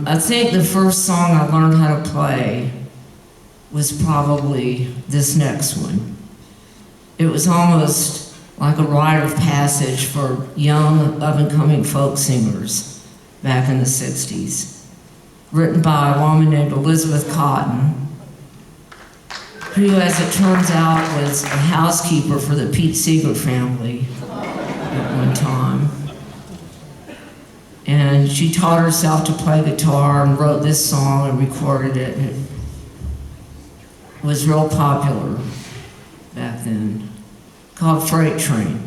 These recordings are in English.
I think the first song I learned how to play was probably this next one. It was almost like a rite of passage for young, up-and-coming folk singers back in the 60s. Written by a woman named Elizabeth Cotton, who, as it turns out, was a housekeeper for the Pete Seeger family at one time. And she taught herself to play guitar and wrote this song and recorded it. And it was real popular back then, called Freight Train.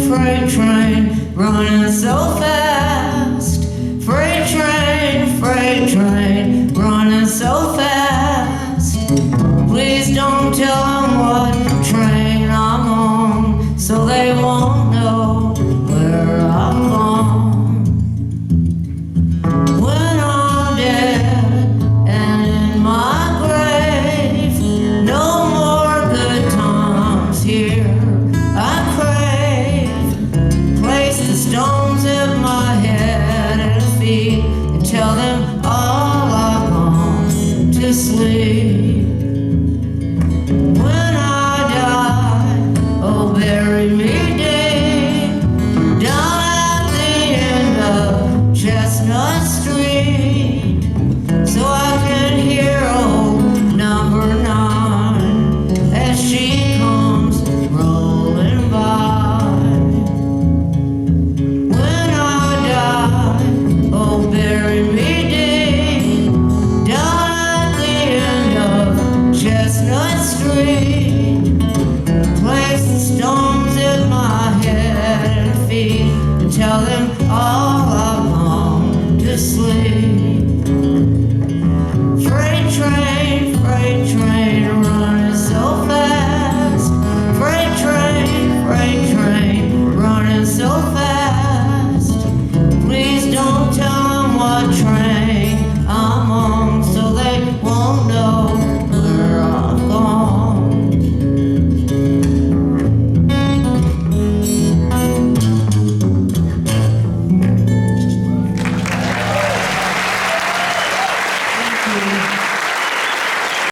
Freight train, running so fast. Freight train, running so fast. Please don't tell them what train I'm on, so they won't know where I've gone. When I'm dead and in my grave, no more good times here I crave. Place the stones at my head and feet and tell them all I've gone to sleep. When I die, oh bury me deep down at the end of Chestnut Street, so I can hear old number 9 as she comes rolling by. When I die, oh bury me deep down at the end of Chestnut Street. Place the stones in my head and feet and tell them all